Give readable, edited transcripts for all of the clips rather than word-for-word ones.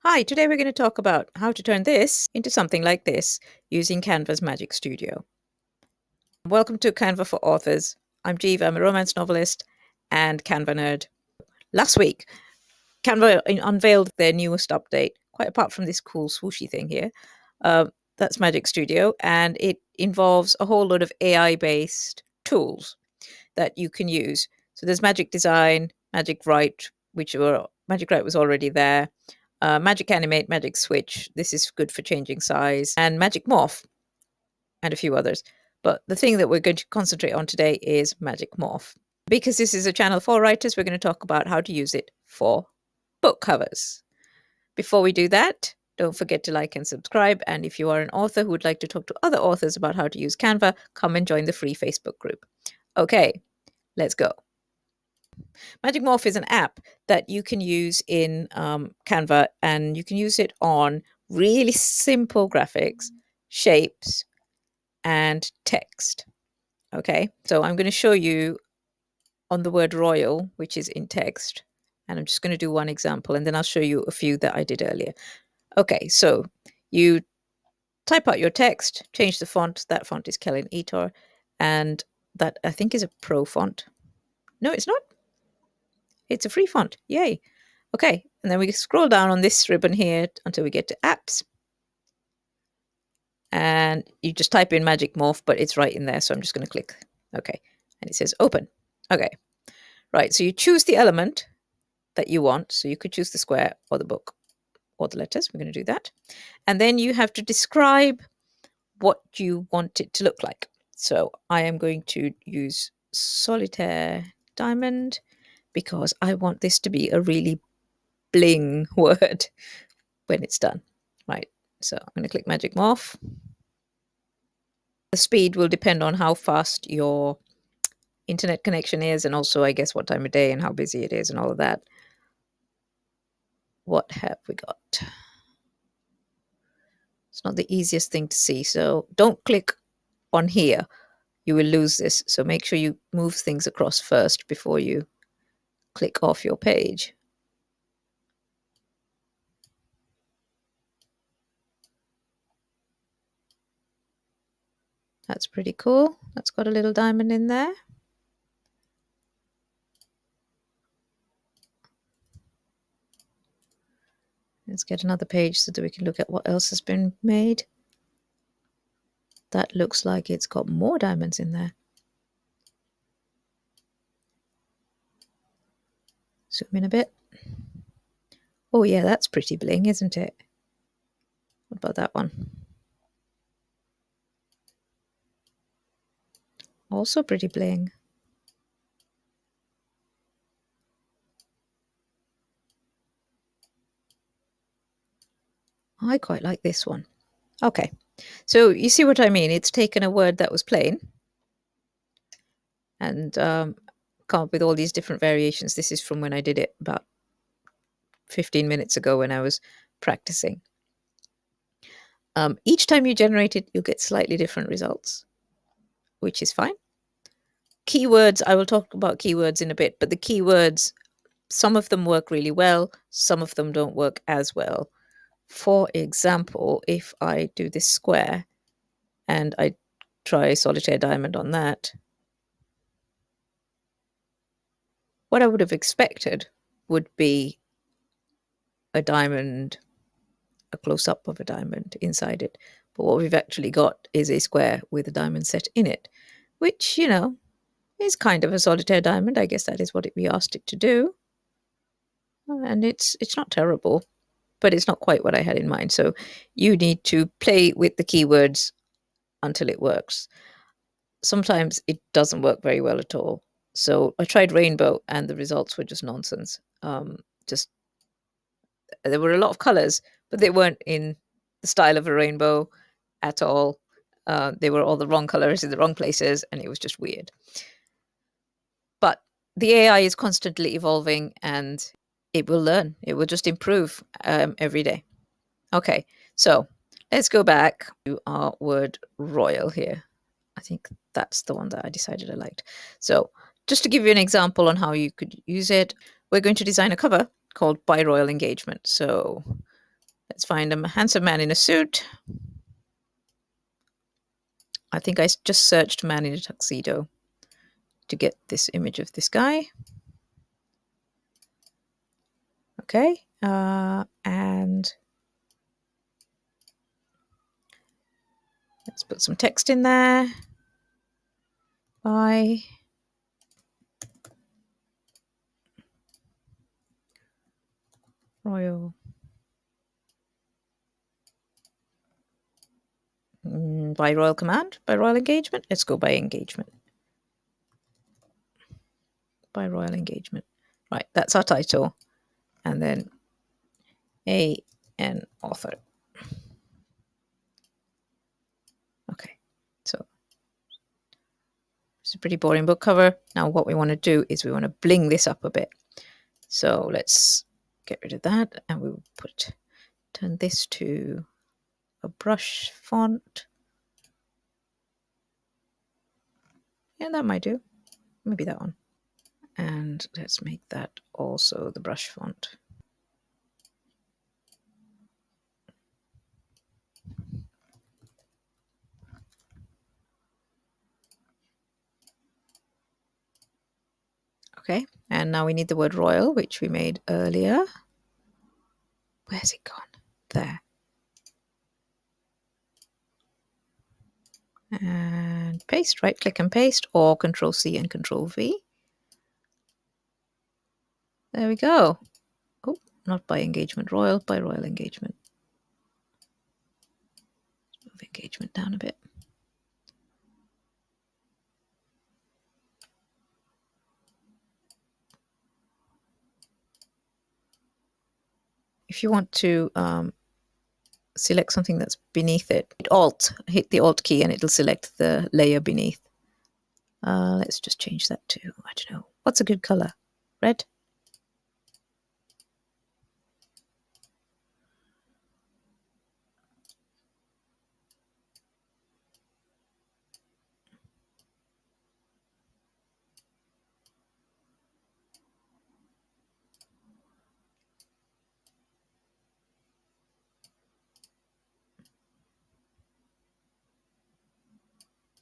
Hi, today we're going to talk about how to turn this into something like this using Canva's Magic Studio. Welcome to Canva for Authors. I'm Jeev, I'm a romance novelist and Canva nerd. Last week, Canva unveiled their newest update, quite apart from this cool swooshy thing here. Uh, that's Magic Studio, and it involves a whole lot of AI-based tools that you can use. So there's Magic Design, Magic Write, Magic Write was already there. Magic Animate, Magic Switch. This is good for changing size, and Magic Morph, and a few others. But the thing that we're going to concentrate on today is Magic Morph. Because this is a channel for writers, we're going to talk about how to use it for book covers. Before we do that, don't forget to like and subscribe. And if you are an author who would like to talk to other authors about how to use Canva, come and join the free Facebook group. Okay, let's go. Magic Morph is an app that you can use in Canva, and you can use it on really simple graphics, shapes, and text. Okay, so I'm going to show you on the word royal, which is in text, and I'm just going to do one example, and then I'll show you a few that I did earlier. Okay, so you type out your text, change the font. That font is Kellen Etor, and that I think is a pro font. No, it's not. It's a free font. Yay. Okay, and then we scroll down on this ribbon here until we get to apps. And you just type in Magic Morph, but it's right in there. So I'm just going to click. Okay. And it says open. Okay. Right. So you choose the element that you want. So you could choose the square or the book or the letters. We're going to do that. And then you have to describe what you want it to look like. So I am going to use solitaire diamond because I want this to be a really bling word when it's done. Right, so I'm going to click Magic Morph. The speed will depend on how fast your internet connection is, and also I guess what time of day and how busy it is and all of that. What have we got? It's not the easiest thing to see, so don't click on here. You will lose this, so make sure you move things across first before you click off your page. That's pretty cool. That's got a little diamond in there. Let's get another page so that we can look at what else has been made. That looks like it's got more diamonds in there. Zoom in a bit. Oh yeah, that's pretty bling, isn't it? What about that one? Also pretty bling. I quite like this one. Okay, so you see what I mean? It's taken a word that was plain and come up with all these different variations. This is from when I did it about 15 minutes ago when I was practicing. Each time you generate it, you'll get slightly different results, which is fine. Keywords, I will talk about keywords in a bit, but the keywords, some of them work really well, some of them don't work as well. For example, if I do this square and I try solitaire diamond on that, what I would have expected would be a diamond, a close-up of a diamond inside it. But what we've actually got is a square with a diamond set in it, which, you know, is kind of a solitaire diamond. I guess that is what we asked it to do. And it's not terrible, but it's not quite what I had in mind. So you need to play with the keywords until it works. Sometimes it doesn't work very well at all. So I tried rainbow and the results were just nonsense. Just there were a lot of colors, but they weren't in the style of a rainbow at all. They were all the wrong colors in the wrong places, and it was just weird. But the AI is constantly evolving, and it will learn. It will just improve every day. Okay, so let's go back to our word royal here. I think that's the one that I decided I liked. So just to give you an example on how you could use it, we're going to design a cover called By Royal Engagement. So Let's find a handsome man in a suit. I think I just searched man in a tuxedo to get this image of this guy. Okay, and let's put some text in there. By Royal. By Royal Command? By Royal Engagement? Let's go by Engagement. By Royal Engagement. Right, that's our title. And then an author. Okay, so it's a pretty boring book cover. Now what we want to do is we want to bling this up a bit. So let's get rid of that, and we will turn this to a brush font. Yeah, that might do. Maybe that one. And let's make that also the brush font. Okay, and now we need the word royal, which we made earlier. Where's it gone? There. And paste, right click and paste, or Control C and Control V. There we go. Oh, not by engagement royal, by royal engagement. Move engagement down a bit. If you want to select something that's beneath it, hit the Alt key and it'll select the layer beneath. Let's just change that to, I don't know, what's a good color? Red?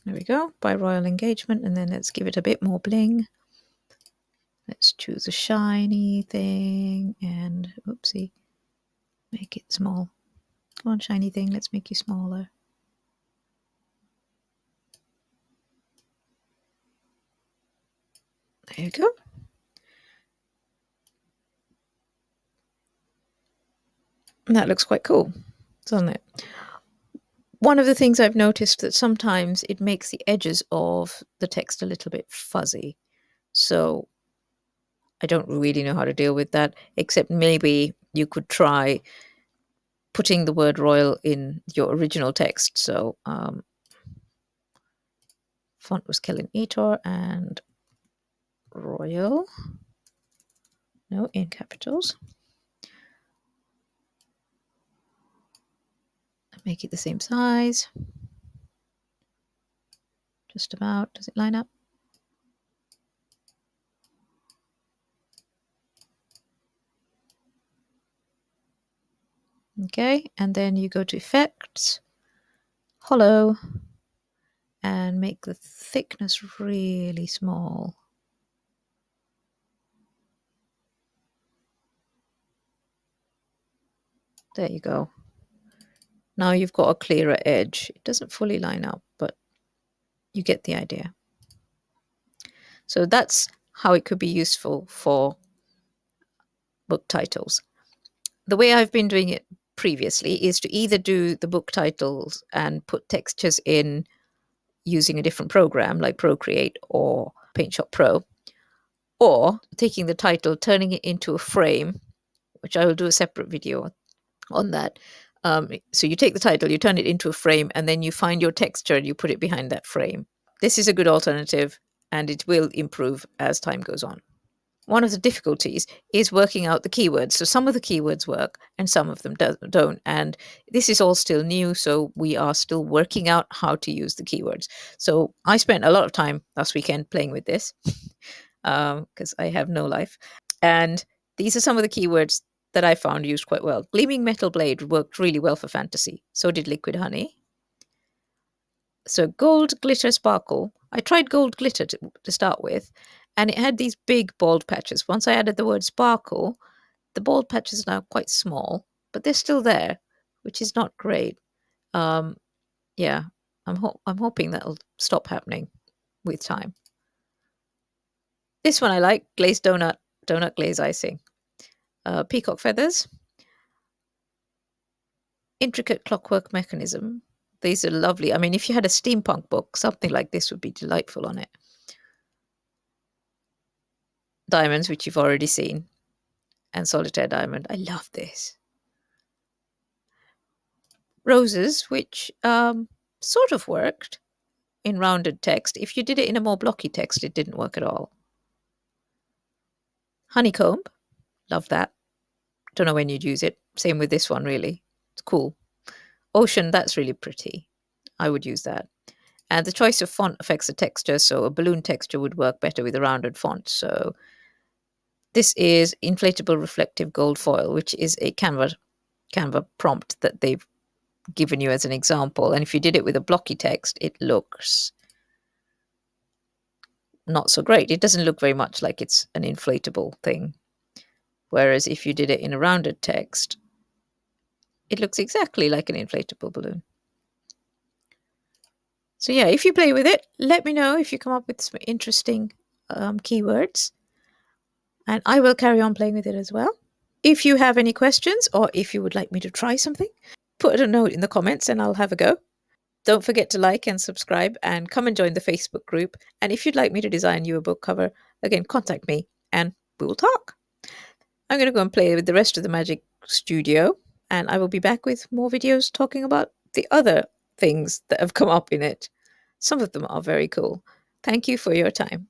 There we go, by royal engagement, and then let's give it a bit more bling. Let's choose a shiny thing and, oopsie, make it small. Come on, shiny thing, let's make you smaller. There you go. And that looks quite cool, doesn't it? One of the things I've noticed that sometimes it makes the edges of the text a little bit fuzzy. So I don't really know how to deal with that, except maybe you could try putting the word royal in your original text. So font was Kellen Etor and royal, no, in capitals. Make it the same size. Just about. Does it line up? Okay, and then you go to Effects, Hollow, and make the thickness really small. There you go. Now you've got a clearer edge. It doesn't fully line up, but you get the idea. So that's how it could be useful for book titles. The way I've been doing it previously is to either do the book titles and put textures in using a different program like Procreate or PaintShop Pro, or taking the title, turning it into a frame, which I will do a separate video on that. So you take the title, you turn it into a frame, and then you find your texture and you put it behind that frame. This is a good alternative, and it will improve as time goes on. One of the difficulties is working out the keywords. So some of the keywords work and some of them don't. And this is all still new, so we are still working out how to use the keywords. So I spent a lot of time last weekend playing with this because I have no life. And these are some of the keywords that I found used quite well. Gleaming Metal Blade worked really well for fantasy. So did Liquid Honey. So Gold Glitter Sparkle. I tried Gold Glitter to start with, and it had these big bald patches. Once I added the word sparkle, the bald patches are now quite small, but they're still there, which is not great. Um, yeah, I'm hoping that'll stop happening with time. This one I like, glazed donut glaze icing. Peacock feathers, intricate clockwork mechanism. These are lovely. I mean, if you had a steampunk book, something like this would be delightful on it. Diamonds, which you've already seen, and solitaire diamond. I love this. Roses, which sort of worked in rounded text. If you did it in a more blocky text, it didn't work at all. Honeycomb, love that. Don't know when you'd use it. Same with this one, really. It's cool. Ocean, that's really pretty. I would use that. And the choice of font affects the texture, so a balloon texture would work better with a rounded font. So this is inflatable reflective gold foil, which is a Canva prompt that they've given you as an example. And if you did it with a blocky text, it looks not so great. It doesn't look very much like it's an inflatable thing. Whereas if you did it in a rounded text, it looks exactly like an inflatable balloon. So yeah, if you play with it, let me know if you come up with some interesting keywords. And I will carry on playing with it as well. If you have any questions or if you would like me to try something, put a note in the comments and I'll have a go. Don't forget to like and subscribe and come and join the Facebook group. And if you'd like me to design you a book cover, again, contact me and we will talk. I'm going to go and play with the rest of the Magic Studio, and I will be back with more videos talking about the other things that have come up in it. Some of them are very cool. Thank you for your time.